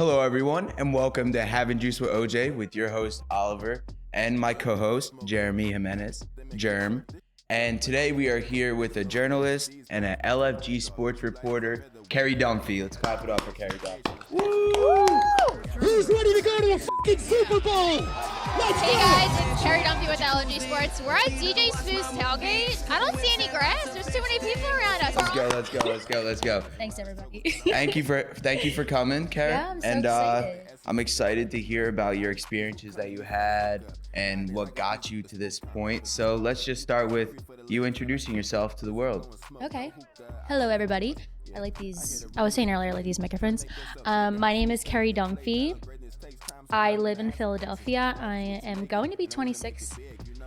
Hello, everyone, and welcome to Having Juice with OJ with your host, Oliver, and my co-host, Jeremy Jimenez, Germ. And today we are here with a journalist and an LFG Sports reporter, Kerry Dunphy. Let's clap it up for Kerry Dunphy. Woo! Who's ready to go to a fucking Super Bowl? Let's Hey go! guys, it's Kerry Dunphy with LFG Sports. We're at DJ Spoo's tailgate. I don't see any grass. There's too many people around us. Let's go. Thanks everybody. Thank you for coming, Kerry. Yeah, I'm so and excited. I'm excited to hear about your experiences that you had and what got you to this point. So let's just start with you introducing yourself to the world. Okay. Hello everybody. I like these. I was saying earlier, I like these microphones. My name is Kerry Dunphy. I live in Philadelphia. I am going to be 26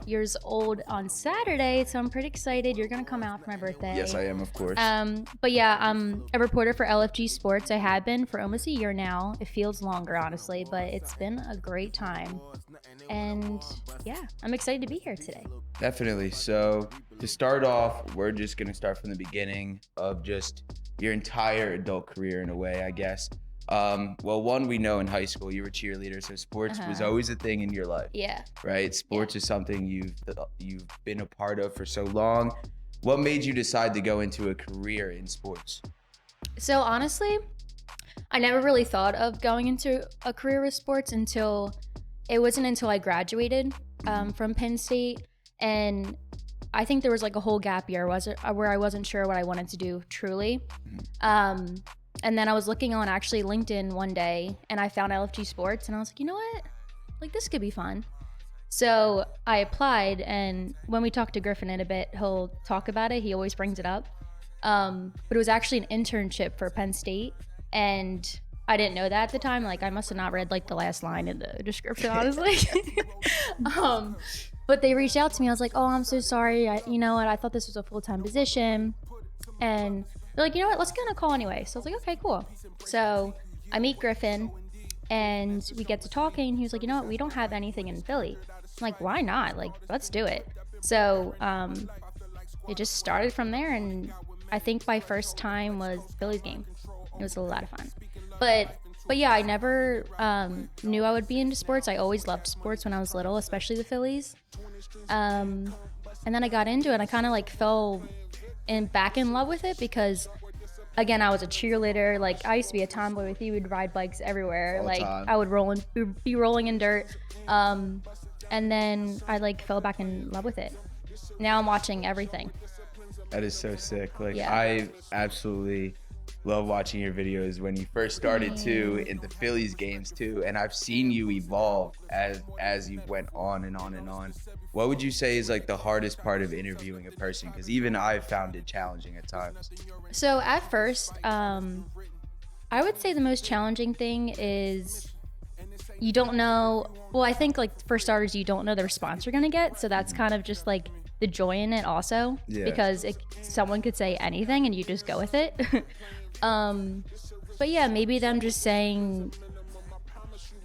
years old on Saturday, so I'm pretty excited. You're gonna come out for my birthday. Yes, I am, of course. But yeah, I'm a reporter for LFG Sports. I have been for almost a year now. It feels longer, honestly, but it's been a great time. And yeah, I'm excited to be here today. Definitely. So to start off, we're just going to start from the beginning of just your entire adult career in a way, I guess. Well, one, we know in high school you were a cheerleader, so sports was always a thing in your life. Yeah. Right? Sports is something you've been a part of for so long. What made you decide to go into a career in sports? So honestly, I never really thought of going into a career with sports until I graduated from Penn State, and I think there was like a whole gap year where I wasn't sure what I wanted to do truly. And then I was looking on actually LinkedIn one day and I found LFG Sports and I was like, you know what? Like this could be fun. So I applied, and when we talk to Griffin in a bit, he'll talk about it. He always brings it up. But it was actually an internship for Penn State, and I didn't know that at the time. Like I must have not read like the last line in the description, honestly. But they reached out to me. I was like, oh, I'm so sorry. You know what? I thought this was a full-time position. And they're like, you know what? Let's get on a call anyway. So I was like, okay, cool. So I meet Griffin and we get to talking. And he was like, you know what? We don't have anything in Philly. I'm like, why not? Like, let's do it. So it just started from there. And I think my first time was Phillies game. It was a lot of fun. But yeah, I never knew I would be into sports. I always loved sports when I was little, especially the Phillies. And then I got into it. I kind of like fell back in love with it because, again, I was a cheerleader. Like I used to be a tomboy with you. We'd ride bikes everywhere. All like time. I would be rolling in dirt. And then I like fell back in love with it. Now I'm watching everything. That is so sick. Like Yeah. I absolutely love watching your videos when you first started too, in the Phillies games too, and I've seen you evolve as you went on and on and on. What would you say is like the hardest part of interviewing a person? Because even I've found it challenging at times. So at first, I would say the most challenging thing is you don't know. Well, I think like for starters, you don't know the response you're gonna get. So that's kind of just like the joy in it also, because someone could say anything and you just go with it. But yeah, maybe them just saying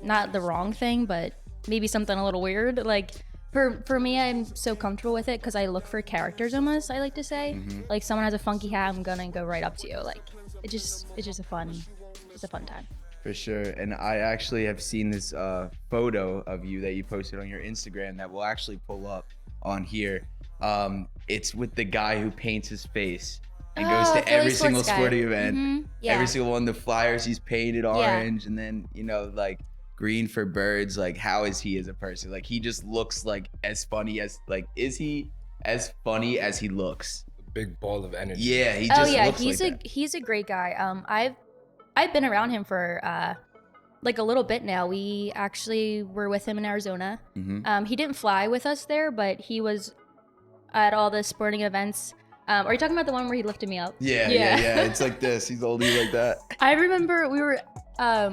not the wrong thing, but maybe something a little weird. Like for me, I'm so comfortable with it because I look for characters almost, I like to say. Like someone has a funky hat, I'm gonna go right up to you. Like it's just a fun time. For sure. And I actually have seen this photo of you that you posted on your Instagram that we'll actually pull up on here. It's with the guy who paints his face and goes to every single sporting event. Yeah. Every single one of the flyers he's painted orange, and then, you know, like green for birds. Like, how is he as a person? Like, he just looks like as funny as, like, is he as funny as he looks? Big ball of energy. Yeah, he just looks like that. He's a great guy. I've been around him for like a little bit now. We actually were with him in Arizona. He didn't fly with us there, but he was at all the sporting events. Are you talking about the one where he lifted me up? Yeah. It's like this. He's holding you like that. I remember we were, I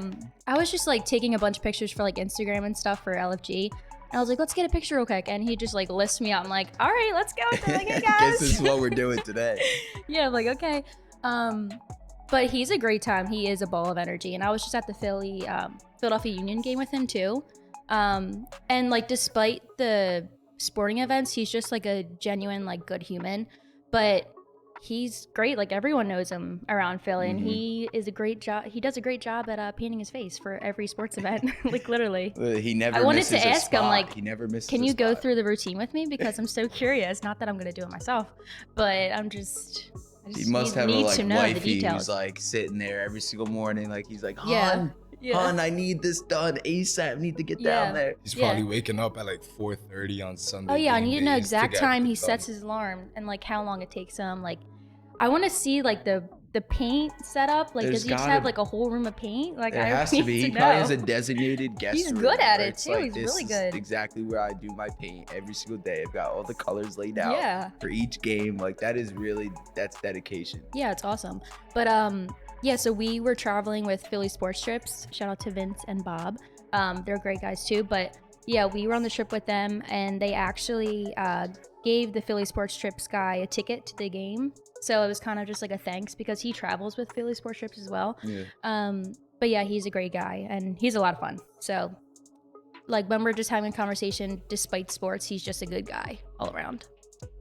was just like taking a bunch of pictures for like Instagram and stuff for LFG. And I was like, let's get a picture real quick. And he just like lifts me up. I'm like, all right, let's go. I'm like, hey guys. Guess this is what we're doing today. Yeah, I'm like, okay. But he's a great time. He is a ball of energy. And I was just at the Philadelphia Union game with him too. And like, despite the sporting events, he's just like a genuine, like, good human. But he's great. Like everyone knows him around Philly, and Mhm. he is a great job. He does a great job at painting his face for every sports event. Like literally. He never I wanted misses to a ask him, spot. like, He never misses can a you go spot. through the routine with me, because I'm so curious. Not that I'm gonna do it myself, but I He just must have a need like to know the wifey details. who's like sitting there every single morning, like he's like, Yeah. Hun, I need this done ASAP. Need to get Yeah. down there. He's Yeah. probably waking up at like 4:30 on Sunday. Oh yeah, I game need to know days exact get time he everything sets done. his alarm and like how long it takes him. Like, I want to see like the paint setup. Like, There's does he just gotta- have like a whole room of paint? Like, There I has need to be. He know. probably has a designated guest He's room good at where it, it's too. like, He's this really is good. exactly where I do my paint every single day. I've got all the colors laid out Yeah. for each game. Like that is really, that's dedication. Yeah, it's awesome. But yeah, so we were traveling with Philly Sports Trips. Shout out to Vince and Bob. They're great guys too. But yeah, we were on the trip with them, and they actually gave the Philly Sports Trips guy a ticket to the game. So it was kind of just like a thanks, because he travels with Philly Sports Trips as well. Yeah. But yeah, he's a great guy, and he's a lot of fun. So like when we're just having a conversation, despite sports, he's just a good guy all around.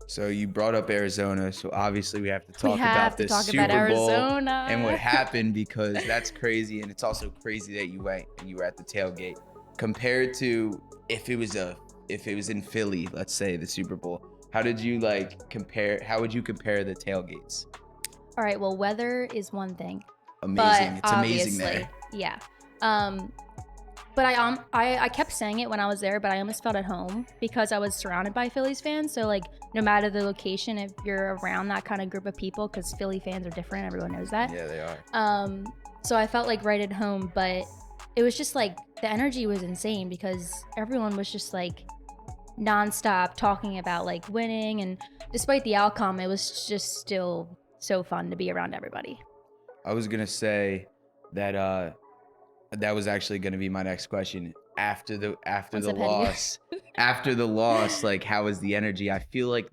So you brought up Arizona, so obviously we have to talk We have about to this talk Super about Bowl Arizona. and what happened, because that's crazy, and it's also crazy that you went and you were at the tailgate. Compared to if it was in Philly, let's say the Super Bowl, how did you like compare? How would you compare the tailgates? All right, well, weather is one thing. Amazing, But it's amazing obviously, there. yeah. But I kept saying it when I was there, but I almost felt at home because I was surrounded by Phillies fans. So like, no matter the location, if you're around that kind of group of people, because Philly fans are different, everyone knows that. Yeah, they are. So I felt like right at home, but it was just like the energy was insane because everyone was just like nonstop talking about like winning, and despite the outcome, it was just still so fun to be around everybody. I was gonna say that that was actually gonna be my next question. After the Once I've had you. loss, like how is the energy? I feel like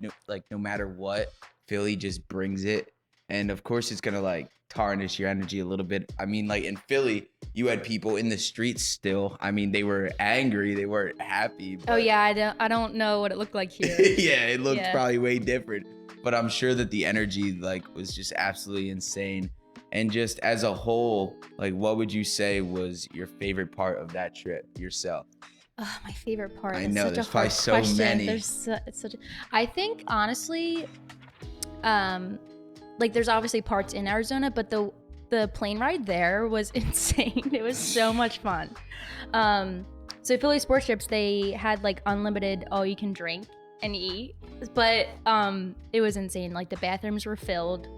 no matter what, Philly just brings it, and of course it's gonna like tarnish your energy a little bit. I mean, like in Philly, you had people in the streets still. I mean, they were angry, they weren't happy. Oh but- yeah, I don't know what it looked like here. yeah, it looked Yeah. probably way different, but I'm sure that the energy like was just absolutely insane. And just as a whole, like what would you say was your favorite part of that trip yourself? Oh, my favorite part. I That's know, such there's a probably hard so question. many. It's such. I think honestly, like there's obviously parts in Arizona, but the plane ride there was insane. It was so much fun. So Philly Sports Trips, they had like unlimited all you can drink and eat, but it was insane. Like the bathrooms were filled.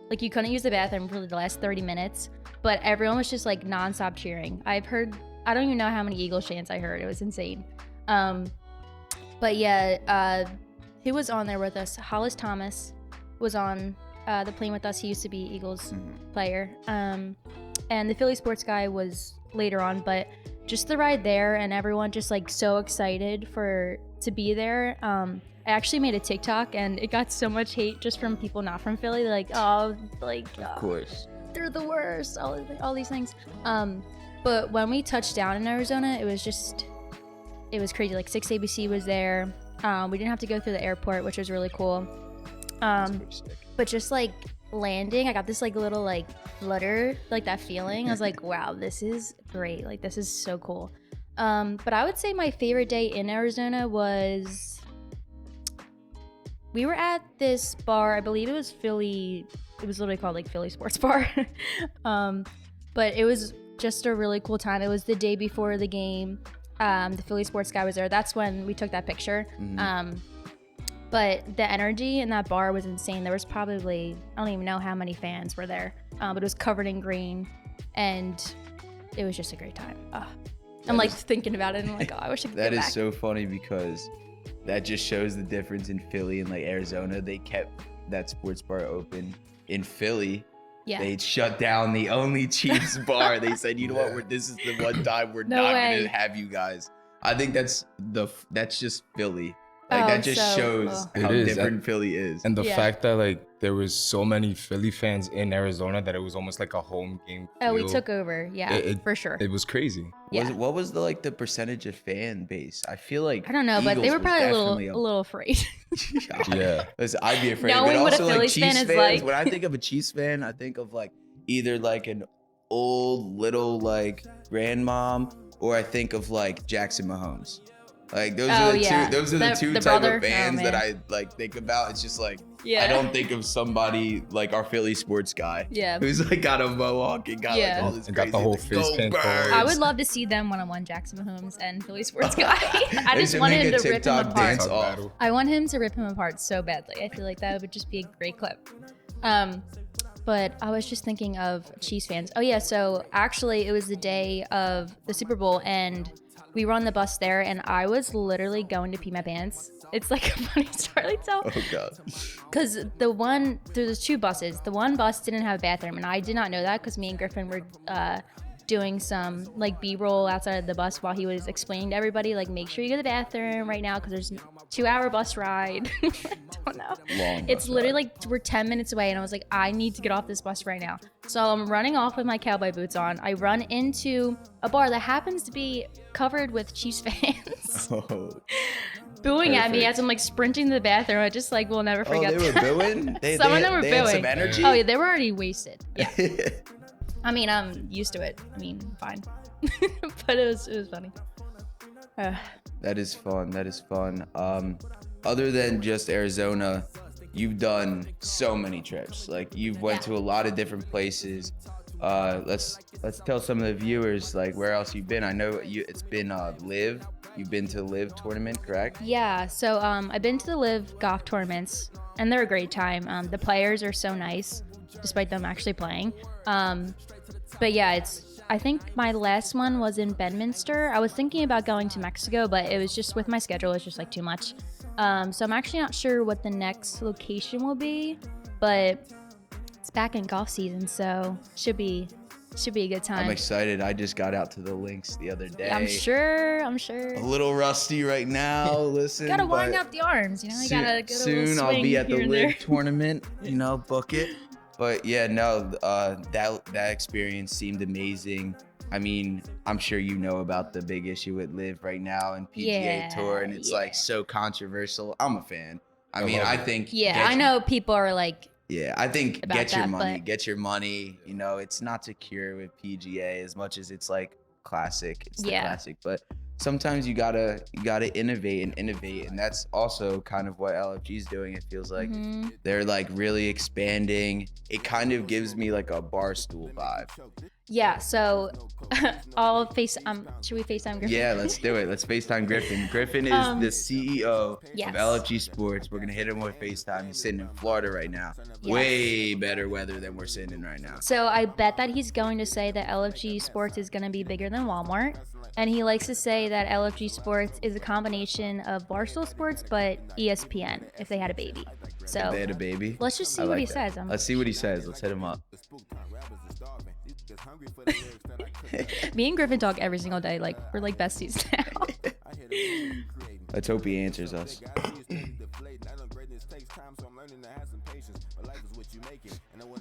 Like you couldn't use the bathroom for the last 30 minutes, but everyone was just like nonstop cheering. I don't even know how many Eagles chants I heard. It was insane. But yeah, who was on there with us? Hollis Thomas was on the plane with us. He used to be Eagles player. And the Philly Sports guy was later on, but just the ride there and everyone just like so excited to be there. I actually made a TikTok and it got so much hate just from people not from Philly. They're like, oh, like, Of course. they're the worst, all these things. But when we touched down in Arizona, it was crazy. Like 6 ABC was there. We didn't have to go through the airport, which was really cool. That's pretty sick. But just like landing, I got this like little like flutter, like that feeling. I was like, wow, this is great. Like this is so cool. But I would say my favorite day in Arizona was we were at this bar. I believe it was Philly. It was literally called like Philly Sports Bar. But it was just a really cool time. It was the day before the game. The Philly Sports guy was there. That's when we took that picture. But the energy in that bar was insane. There was probably, I don't even know how many fans were there, but it was covered in green, and it was just a great time. I'm like thinking about it, and I'm like, oh, I wish I could That go is back. so funny because that just shows the difference in Philly and like Arizona. They kept that sports bar open. In Philly, Yeah. they shut down the only Chiefs bar. They said, you know what, this is the one time we're No not way. gonna have you guys. I think that's just Philly. Like Oh, that just so- shows oh. how It is. different Philly is. And the Yeah. fact that like there was so many Philly fans in Arizona that it was almost like a home game. Oh, we feel. took over. Yeah, for sure. It was crazy. Yeah. What was the percentage of fan base? I feel like I don't know, but they Eagles were was probably definitely a little afraid. Yeah. Listen, I'd be afraid. Knowing but what a also like Phillies fan Chiefs is fans. like. When I think of a Chiefs fan, I think of like either like an old little like grandmom, or I think of like Jackson Mahomes. Like those are the yeah. two. Those are the two The type brother? of fans Oh, that man. I like think about. It's just like Yeah. I don't think of somebody like our Philly sports guy. Yeah. Who's like got a mohawk and got Yeah. like all this And got crazy the whole thing. face Go paint Birds! I would love to see them one-on-one, Jackson Mahomes and Philly sports guy. I They just should wanted make him a to rip him TikTok apart. dance TikTok off. battle. I want him to rip him apart so badly. I feel like that would just be a great clip. But I was just thinking of Chiefs fans. Oh yeah, so actually it was the day of the Super Bowl and we were on the bus there and I was literally going to pee my pants. It's like a funny story to tell. Oh god. Because there's two buses. The one bus didn't have a bathroom, and I did not know that because me and Griffin were doing some like B-roll outside of the bus while he was explaining to everybody, like, make sure you go to the bathroom right now because there's a 2-hour bus ride. I don't know. Long It's bus literally ride. like we're 10 minutes away, and I was like, I need to get off this bus right now. So I'm running off with my cowboy boots on. I run into a bar that happens to be covered with Chiefs fans. Oh, Booing at me Perfect. as I'm like sprinting to the bathroom. I just like will never oh forget they were that. booing? Some of them were they had some booing. energy? Oh yeah, they were already wasted. Yeah. I mean, I'm used to it. I mean, fine. But it was funny. That is fun. That is fun. Other than just Arizona, you've done so many trips. Like you've went to a lot of different places. Let's tell some of the viewers like where else you've been. I know it's been Live. You've been to Live tournament, correct? Yeah. So I've been to the Live golf tournaments, and they're a great time. The players are so nice, despite them actually playing. But yeah, I think my last one was in Bedminster. I was thinking about going to Mexico, but it was just with my schedule, it's just like too much. So I'm actually not sure what the next location will be, but it's back in golf season, so should be a good time. I'm excited. I just got out to the links the other day. I'm sure. A little rusty right now. Listen, Gotta wind but up the arms, you know. You soon, gotta get a soon little I'll swing be at the here and there. Live tournament. You know, book it. But yeah, no, that experience seemed amazing. I mean, I'm sure you know about the big issue with Live right now and PGA Yeah, Tour, and it's yeah. like so controversial. I'm a fan. I I mean, love I it. think. Yeah, I know people are like, Yeah, I think about get your that, money. but- Get your money. You know, it's not secure with PGA as much as it's like classic. It's the Yeah. classic, but sometimes you gotta innovate, and that's also kind of what LFG is doing. It feels like mhm. they're like really expanding. It kind of gives me like a Barstool vibe. Yeah, so I'll should we FaceTime Griffin? Yeah, let's do it. Let's FaceTime Griffin. Griffin is the CEO yes. of LFG Sports. We're gonna hit him with FaceTime. He's sitting in Florida right now. Yes. Way better weather than we're sitting in right now. So I bet that he's going to say that LFG Sports is going to be bigger than Walmart. And he likes to say that LFG Sports is a combination of Barstool Sports, but ESPN, if they had a baby. If So they had a baby. let's just see I what he like that. says. Let's see what he says. Let's hit him up. Me and Griffin talk every single day. Like, we're like besties now. Let's hope he answers us.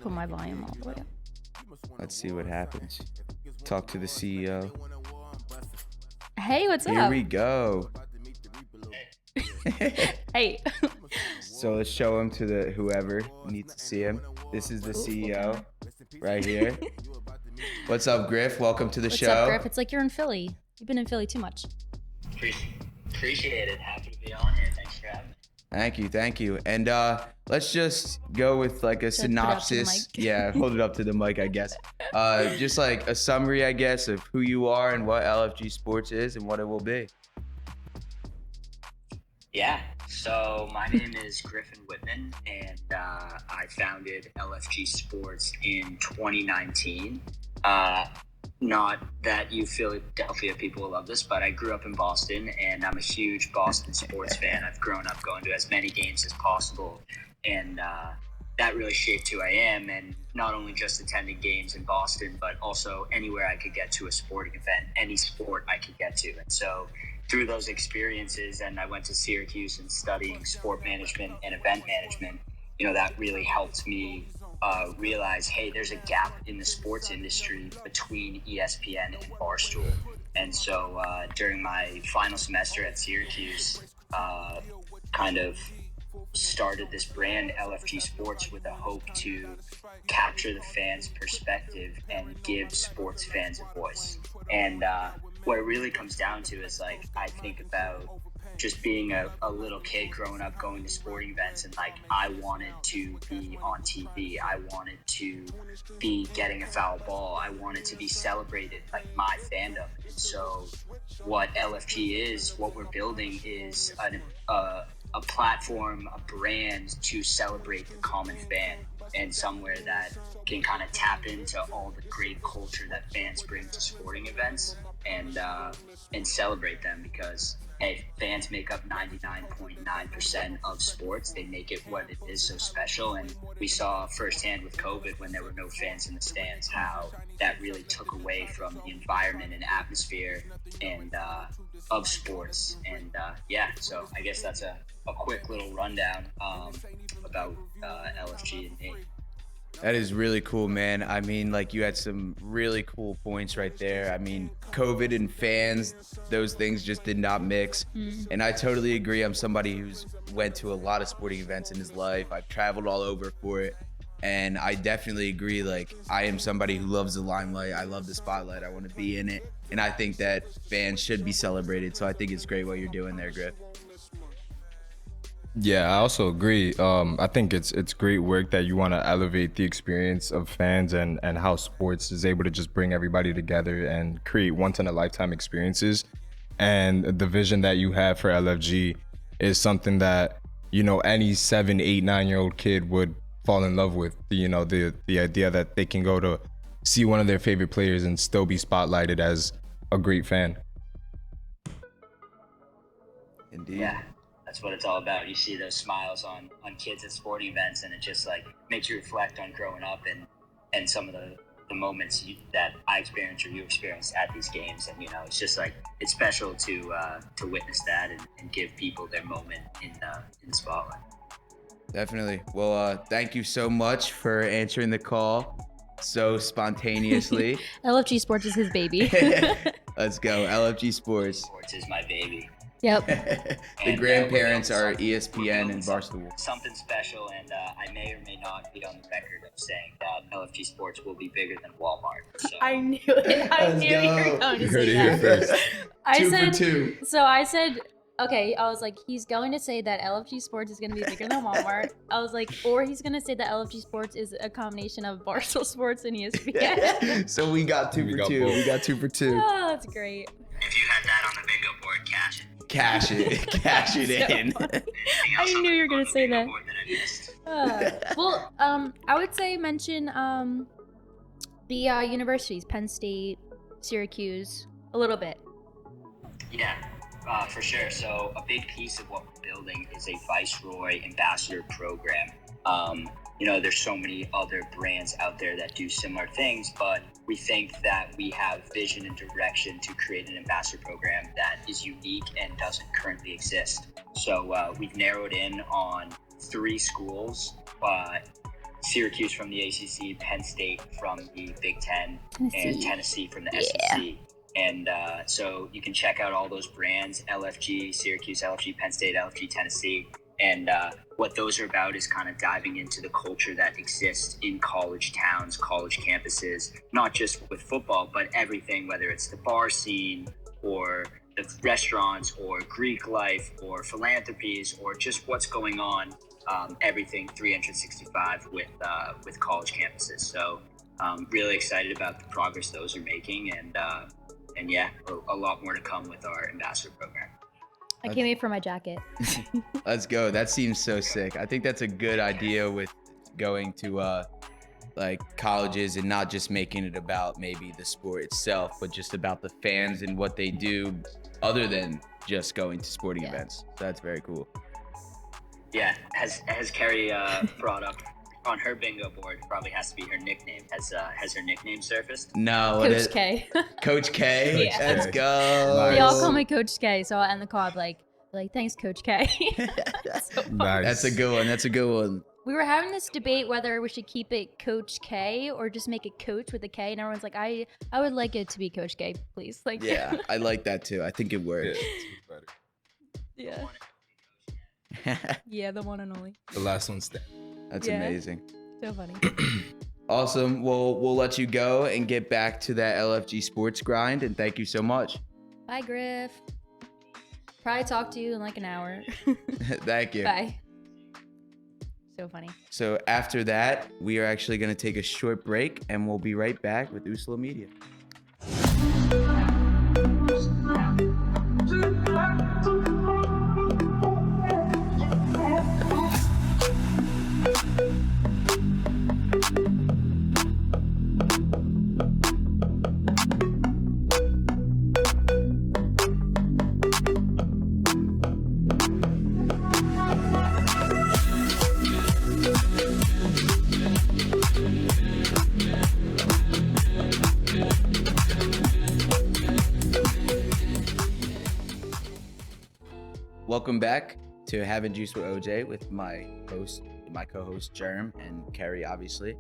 Put my volume all the way up. Let's see what happens. Talk to the CEO. Hey, what's Here up? we go. Hey. So let's show him to the whoever needs to see him. This is the CEO right here. What's up, Griff? Welcome to the What's show. up, Griff? It's like you're in Philly. You've been in Philly too much. Appreciate it. Happy to be on here. Thanks for having me. Thank you. And let's just go with like a Should I put it up to the synopsis. mic? Yeah, hold it up to the mic, I guess. Just like a summary, I guess, of who you are and what LFG Sports is and what it will be. Yeah. So my name is Griffin Whitman, and I founded LFG Sports in 2019. Not that you Philadelphia people will love this, but I grew up in Boston, and I'm a huge Boston sports fan. I've grown up going to as many games as possible, and that really shaped who I am, and not only just attending games in Boston, but also anywhere I could get to a sporting event, any sport I could get to. And so through those experiences, and I went to Syracuse and studying sport management and event management, that really helped me realize, hey, there's a gap in the sports industry between ESPN and Barstool. And so during my final semester at Syracuse, kind of started this brand, LFG Sports, with a hope to capture the fans' perspective and give sports fans a voice. And what it really comes down to is, like, I think about just being a little kid growing up, going to sporting events, and like, I wanted to be on TV. I wanted to be getting a foul ball. I wanted to be celebrated, like my fandom. And so what LFG is, what we're building is a platform, a brand to celebrate the common fan, and somewhere that can kind of tap into all the great culture that fans bring to sporting events, and celebrate them, because hey, fans make up 99.9% of sports. They make it what it is so special. And we saw firsthand with COVID, when there were no fans in the stands, how that really took away from the environment and atmosphere and of sports. And so I guess that's a quick little rundown about LFG and me. That is really cool, man. I mean, like, you had some really cool points right there. I mean, COVID and fans, those things just did not mix. And I totally agree. I'm somebody who's went to a lot of sporting events in his life. I've traveled all over for it. And I definitely agree. Like, I am somebody who loves the limelight. I love the spotlight. I want to be in it. And I think that fans should be celebrated. So I think it's great what you're doing there, Griff. Yeah, I also agree. I think it's great work that you want to elevate the experience of fans and how sports is able to just bring everybody together and create once-in-a-lifetime experiences. And the vision that you have for LFG is something that, any 7, 8, 9-year-old kid would fall in love with. The idea that they can go to see one of their favorite players and still be spotlighted as a great fan. Indeed. Yeah. That's what it's all about. You see those smiles on kids at sporting events, and it just like makes you reflect on growing up and some of the moments that I experienced or you experienced at these games. And it's just like, it's special to witness that and give people their moment in the spotlight. Definitely. Well, thank you so much for answering the call so spontaneously. LFG Sports is his baby. Let's go. LFG Sports. Sports is my baby. Yep. The grandparents are ESPN and Barstool. Something special, and I may or may not be on the record of saying that LFG Sports will be bigger than Walmart. So. I knew it. I knew you were going to say that. First. I Two. So I said, okay, I was like, he's going to say that LFG Sports is going to be bigger than Walmart. I was like, or he's going to say that LFG Sports is a combination of Barstool Sports and ESPN. So we got two for two. both. We got 2 for 2. Oh, that's great. If you had that on the bingo board, cash it. Cash it in. I knew you were going to say that. Well, I would say mention the universities, Penn State, Syracuse, a little bit. Yeah, for sure. So a big piece of what we're building is a Viceroy Ambassador program. There's so many other brands out there that do similar things, but we think that we have vision and direction to create an ambassador program that is unique and doesn't currently exist. So we've narrowed in on 3 schools, Syracuse from the ACC, Penn State from the Big Ten, and Tennessee from the SEC. And so you can check out all those brands, LFG, Syracuse, LFG, Penn State, LFG, Tennessee. And what those are about is kind of diving into the culture that exists in college towns, college campuses, not just with football, but everything, whether it's the bar scene or the restaurants or Greek life or philanthropies or just what's going on, everything 365 with college campuses. So really excited about the progress those are making, and yeah, a lot more to come with our ambassador program. I can't wait for my jacket. Let's go. That seems so sick. I think that's a good idea with going to like colleges and not just making it about maybe the sport itself, but just about the fans and what they do other than just going to sporting events. So that's very cool. Yeah, as Kerry brought up on her bingo board probably has to be her nickname. Has her nickname surfaced? No, what is Coach K. Coach K. Yeah. Let's K. go. They all call me Coach K, so I'll end the call I'll be like thanks, Coach K. So funny. Nice. That's a good one. That's a good one. We were having this debate whether we should keep it Coach K or just make it Coach with a K, and everyone's like, I would like it to be Coach K, please. Like, Yeah, I like that too. I think it Yeah, works. it's better. yeah, yeah, the one and only. The last one stand. That's Yeah. amazing. So funny. Awesome. Well, we'll let you go and get back to that LFG Sports grind. And thank you so much. Bye, Griff. Probably talk to you in like an hour. Thank you. Bye. So funny. So after that, we are actually going to take a short break, and we'll be right back with USALA Media. Welcome back to Having Juice with OJ with my co-host Jerm and Kerry, obviously.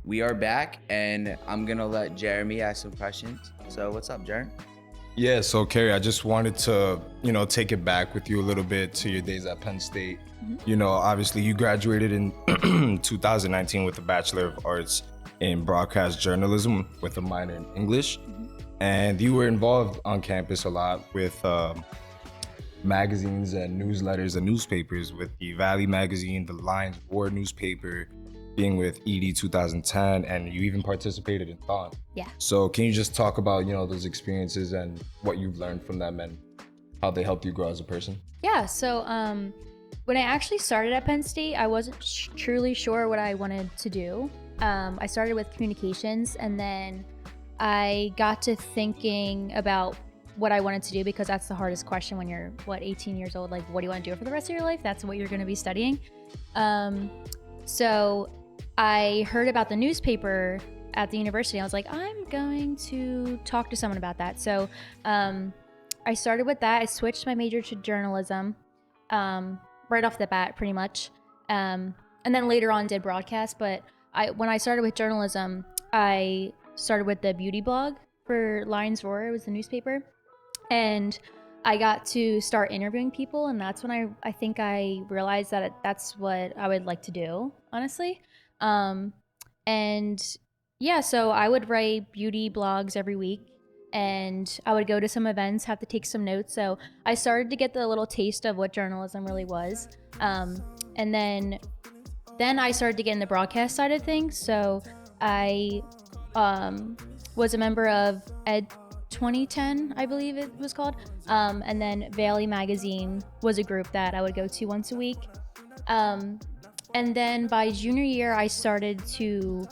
We are back, and I'm gonna let Jeremy ask some questions. So what's up, Jerm? Yeah, so Kerry, I just wanted to, take it back with you a little bit to your days at Penn State. Obviously you graduated in 2019 with a Bachelor of Arts in Broadcast Journalism with a minor in English. And you were involved on campus a lot with magazines and newsletters and newspapers, with the Valley magazine, the Lions War newspaper, being with ED 2010, and you even participated in Thon. Yeah. So can you just talk about, those experiences and what you've learned from them and how they helped you grow as a person? Yeah. So when I actually started at Penn State, I wasn't truly sure what I wanted to do. I started with communications, and then I got to thinking about what I wanted to do, because that's the hardest question when you're 18 years old. Like, what do you want to do for the rest of your life? That's what you're going to be studying. So I heard about the newspaper at the university. I was like, I'm going to talk to someone about that. So I started with that. I switched my major to journalism right off the bat, pretty much. And then later on did broadcast. But when I started with journalism, I started with the beauty blog for Lions Roar. It was the newspaper. And I got to start interviewing people, and that's when I think I realized that that's what I would like to do, honestly. And yeah, so I would write beauty blogs every week, and I would go to some events, have to take some notes. So I started to get the little taste of what journalism really was. And then I started to get in the broadcast side of things. So I was a member of Ed 2010, I believe it was called. And then Valley magazine was a group that I would go to once a week. And then by junior year, I started to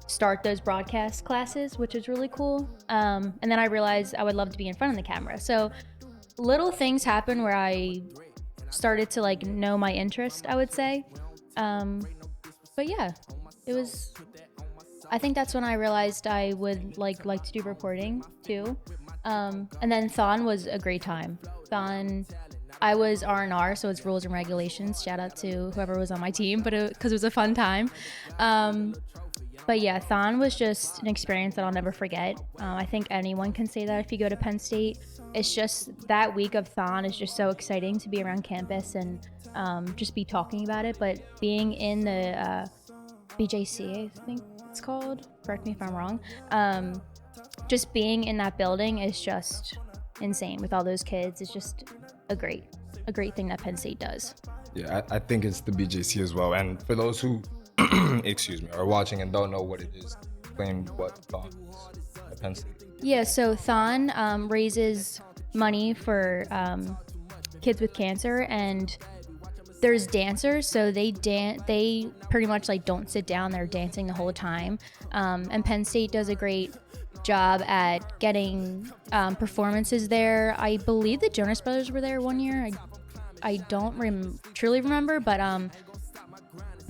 start those broadcast classes, which is really cool. And then I realized I would love to be in front of the camera. So little things happened where I started to know my interest, I would say. But yeah, I think that's when I realized I would like to do reporting too. And then Thon was a great time. Thon, I was R&R, so it's rules and regulations. Shout out to whoever was on my team, because it was a fun time. But yeah, Thon was just an experience that I'll never forget. I think anyone can say that if you go to Penn State. It's just that week of Thon is just so exciting to be around campus and just be talking about it. But being in the BJC, I think it's called, correct me if I'm wrong, just being in that building is just insane with all those kids. It's just a great thing that Penn State does. Yeah, I think it's the BJC as well. And for those who are watching and don't know what it is, explain what Thon is at Penn State. Yeah, so Thon raises money for kids with cancer, and there's dancers, so they pretty much don't sit down, they're dancing the whole time. And Penn State does a great job at getting performances there. I believe the Jonas Brothers were there one year. I don't truly remember, but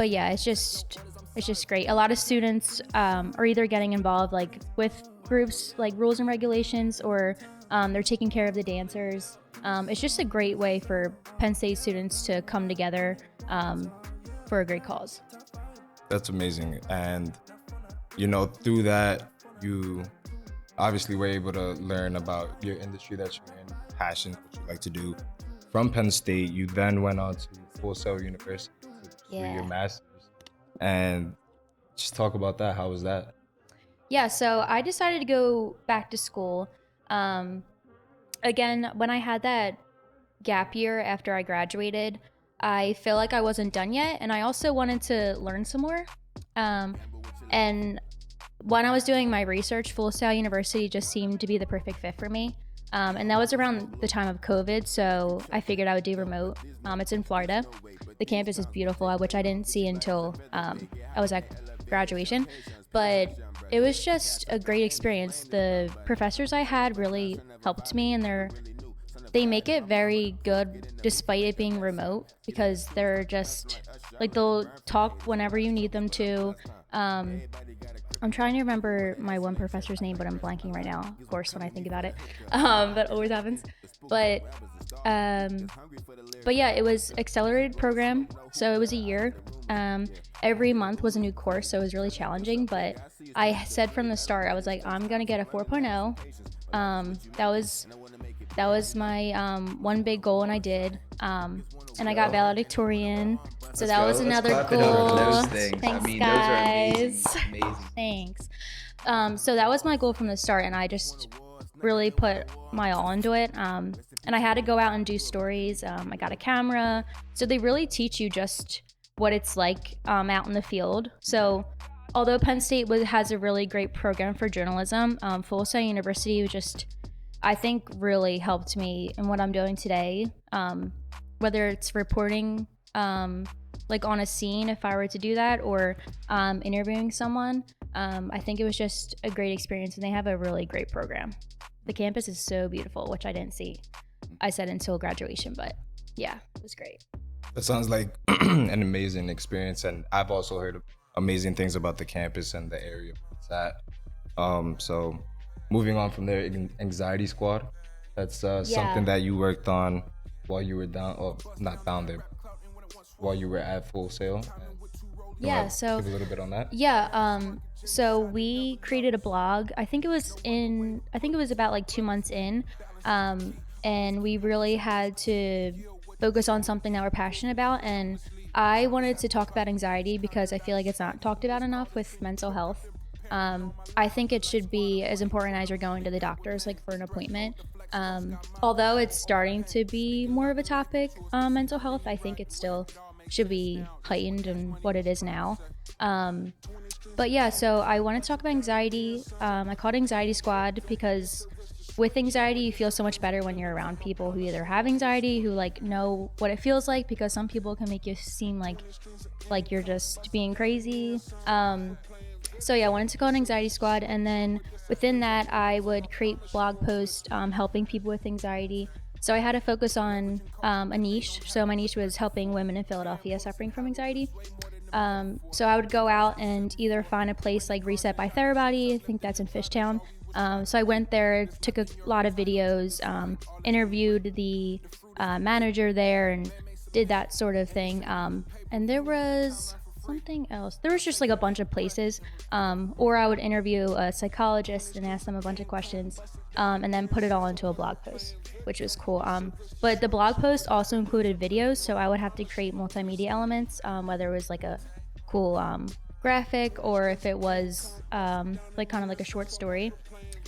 yeah, it's just it's just great. A lot of students are either getting involved like with groups like rules and regulations, or they're taking care of the dancers. It's just a great way for Penn State students to come together for a great cause. That's amazing. And, you know, through that, you obviously were able to learn about your industry that you're in, passions, what you like to do. From Penn State, you then went on to Full Sail University to pursue your master's. And just talk about that. How was that? Yeah, so I decided to go back to school. Again, when I had that gap year after I graduated, I feel like I wasn't done yet, and I also wanted to learn some more. And when I was doing my research, Full Sail University just seemed to be the perfect fit for me. And that was around the time of COVID, so I figured I would do remote. It's in Florida. The campus is beautiful, which I didn't see until I was at graduation. But it was just a great experience. The professors I had really helped me, and they make it very good despite it being remote, because they're just like, they'll talk whenever you need them to. I'm trying to remember my one professor's name, but I'm blanking right now, of course, when I think about it. That always happens. But yeah, it was accelerated program, so it was a year. Every month was a new course, so it was really challenging, but I said from the start, I was like, I'm gonna get a 4.0. That was my one big goal, and I did. And I got valedictorian, so that was another goal. Thanks, I mean, guys. Those are amazing. Thanks. So that was my goal from the start, and I just really put my all into it. And I had to go out and do stories. I got a camera, so they really teach you just what it's like out in the field. So although Penn State has a really great program for journalism, Full Sail University just, I think, really helped me in what I'm doing today. Whether it's reporting like on a scene, if I were to do that, or interviewing someone, I think it was just a great experience, and they have a really great program. The campus is so beautiful, which I didn't see, I said, until graduation, but yeah, it was great. That sounds like an amazing experience, and I've also heard amazing things about the campus and the area it's at. So moving on from there, Anxiety Squad, that's something that you worked on while you were while you were at Full Sail. Yeah, so give a little bit on that. Yeah, so we created a blog. I think it was about like 2 months in, and we really had to focus on something that we're passionate about. And I wanted to talk about anxiety because I feel like it's not talked about enough with mental health. I think it should be as important as you're going to the doctors, like for an appointment. Although it's starting to be more of a topic, mental health, I think it still should be heightened in what it is now. But yeah, so I want to talk about anxiety. I call it Anxiety Squad because with anxiety, you feel so much better when you're around people who either have anxiety, who like know what it feels like, because some people can make you seem like you're just being crazy. So yeah, I wanted to call it Anxiety Squad, and then within that, I would create blog posts helping people with anxiety. So I had to focus on a niche. So my niche was helping women in Philadelphia suffering from anxiety. So I would go out and either find a place like Reset by Therabody, I think that's in Fishtown. So I went there, took a lot of videos, interviewed the manager there, and did that sort of thing. And there was something else. There was just like a bunch of places. Or I would interview a psychologist and ask them a bunch of questions, and then put it all into a blog post, which was cool. But the blog post also included videos, so I would have to create multimedia elements, whether it was like a cool graphic or if it was like kind of like a short story.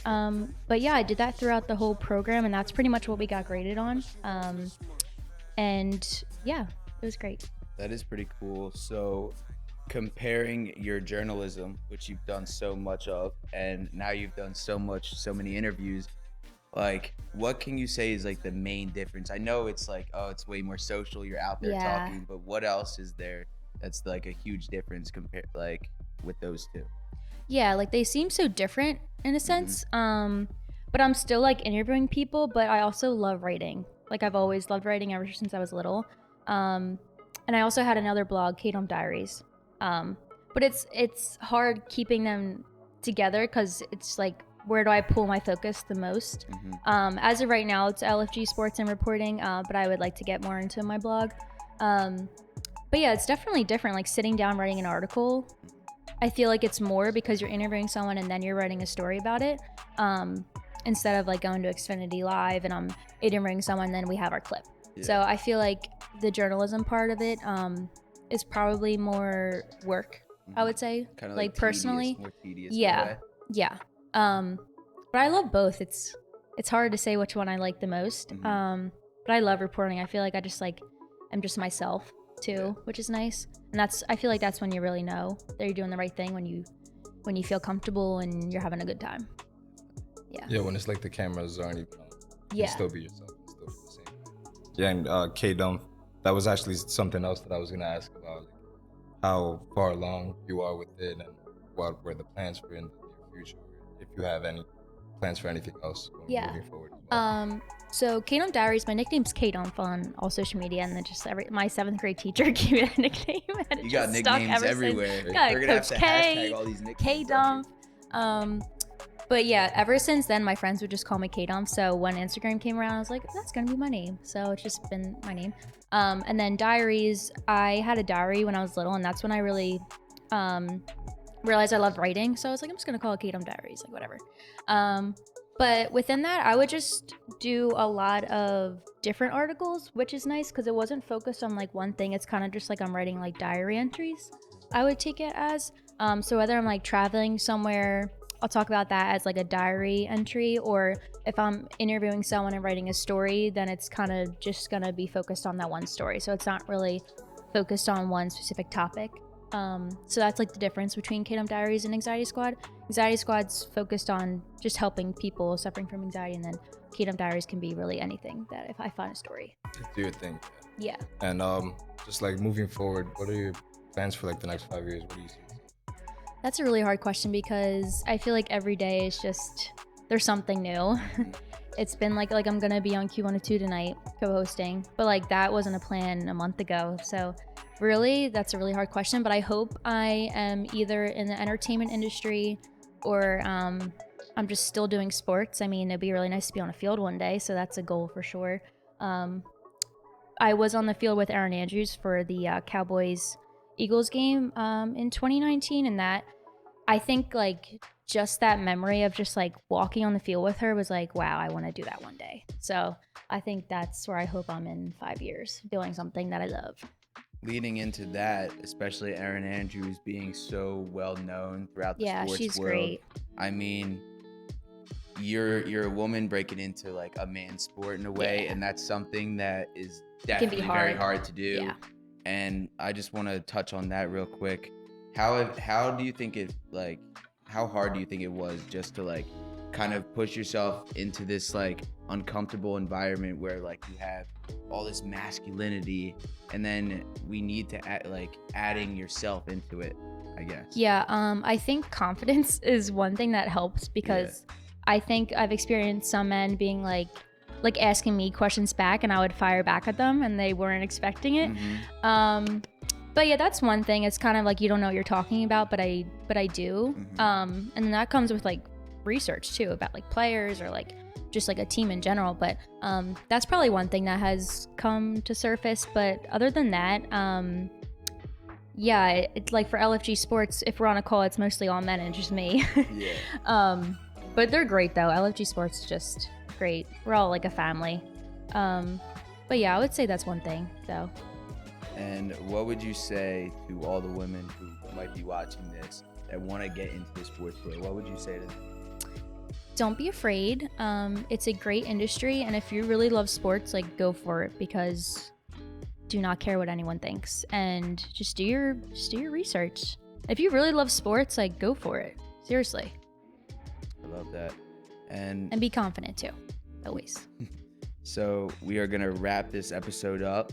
But yeah, I did that throughout the whole program, and that's pretty much what we got graded on. And yeah, it was great. That is pretty cool. So comparing your journalism, which you've done so much of, and now you've done so many interviews, like what can you say is like the main difference? I know it's like, oh, it's way more social, you're out there talking, but what else is there that's like a huge difference compared like with those two? Yeah, like they seem so different in a sense. But I'm still like interviewing people, but I also love writing. Like I've always loved writing ever since I was little. And I also had another blog, K-Dump Diaries, but it's hard keeping them together because it's like, where do I pull my focus the most? As of right now, it's LFG Sports and reporting, but I would like to get more into my blog. But yeah, it's definitely different. Like sitting down writing an article, I feel like it's more because you're interviewing someone and then you're writing a story about it, instead of like going to Xfinity Live and I'm interviewing someone, then we have our clip. So I feel like the journalism part of it is probably more work, I would say. Kind of like personally, more tedious yeah, yeah. But I love both. It's hard to say which one I like the most. But I love reporting. I feel like I'm just myself too, which is nice. And I feel like that's when you really know that you're doing the right thing, when you feel comfortable and you're having a good time. Yeah, when it's like the cameras aren't even on. You Yeah. can still be yourself. You still be the same. Yeah, and K Dump, that was actually something else that I was gonna ask about, like how far along you are with it and what were the plans for in the near future, if you have any plans for anything else moving forward. So K Dump Diaries, my nickname's K Dump on all social media, and then just my 7th grade teacher gave me that nickname. And You got nicknames everywhere. Yeah, We're gonna have Coach to K, hashtag all these nicknames. K Dump. But yeah, ever since then, my friends would just call me K Dump. So when Instagram came around, I was like, that's gonna be my name. So it's just been my name. And then Diaries, I had a diary when I was little, and that's when I really realized I loved writing. So I was like, I'm just gonna call it K Dump Diaries, like whatever. But within that, I would just do a lot of different articles, which is nice because it wasn't focused on like one thing. It's kind of just like I'm writing like diary entries, I would take it as. So whether I'm like traveling somewhere, I'll talk about that as like a diary entry, or if I'm interviewing someone and writing a story, then it's kind of just gonna be focused on that one story. So it's not really focused on one specific topic. So that's like the difference between K Dump Diaries and Anxiety Squad. Anxiety Squad's focused on just helping people suffering from anxiety, and then K Dump Diaries can be really anything that if I find a story. Do your thing. Yeah. And just like moving forward, what are your plans for like the next 5 years? What do you see? That's a really hard question because I feel like every day is just, there's something new. It's been like I'm gonna be on Q102 tonight co-hosting, but like that wasn't a plan a month ago. So really, that's a really hard question, but I hope I am either in the entertainment industry or I'm just still doing sports. I mean, it'd be really nice to be on a field one day, so that's a goal for sure. I was on the field with Erin Andrews for the Cowboys-Eagles game in 2019, and that, I think like just that memory of just like walking on the field with her was like, wow, I want to do that one day. So I think that's where I hope I'm in 5 years, doing something that I love. Leading into that, especially Erin Andrews being so well known throughout the sports she's world. great. I mean, you're a woman breaking into like a man's sport in a way, and that's something that is definitely very hard to do. Yeah. And I just want to touch on that real quick. How do you think it, like, how hard do you think it was just to like kind of push yourself into this like uncomfortable environment where like you have all this masculinity and then we need to add, like adding yourself into it, I guess? Yeah, I think confidence is one thing that helps because I think I've experienced some men being like asking me questions back and I would fire back at them and they weren't expecting it. But yeah, that's one thing. It's kind of like you don't know what you're talking about, but I do. And then that comes with like research too about like players or like just like a team in general. But that's probably one thing that has come to surface. But other than that, yeah, it's like for LFG Sports, if we're on a call, it's mostly all men and just me. But they're great though. LFG Sports is just great. We're all like a family. But yeah, I would say that's one thing though. And what would you say to all the women who might be watching this that want to get into the sports world? What would you say to them? Don't be afraid. It's a great industry, and if you really love sports, like go for it because do not care what anyone thinks, and just do your research. If you really love sports, like go for it. Seriously. I love that. And be confident too, always. So we are gonna wrap this episode up.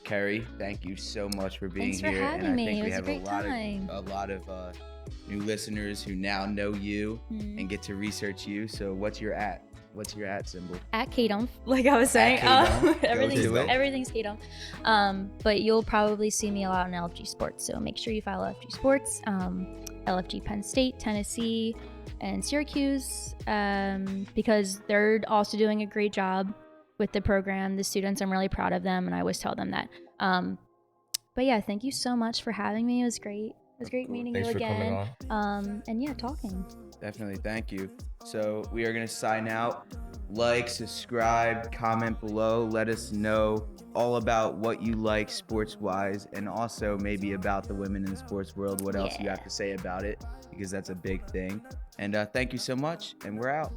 Kerry, thank you so much for being Thanks for here. having and I me. think It we was a have great time. a lot of new listeners who now know you and get to research you. So what's your What's your at symbol? At K-Dump, like I was saying. K-Dump. Go Everything's do it. everything's K-Dump. But you'll probably see me a lot in LFG Sports. So make sure you follow LFG Sports, LFG Penn State, Tennessee, and Syracuse, because they're also doing a great job with the program. The students, I'm really proud of them, and I always tell them that. But yeah, thank you so much for having me. It was great. It was great meeting Thanks you for coming again. And yeah, talking. Definitely, thank you. So we are gonna sign out. Like, subscribe, comment below. Let us know all about what you like sports-wise, and also maybe about the women in the sports world. What else you have to say about it, because that's a big thing. And thank you so much, and we're out.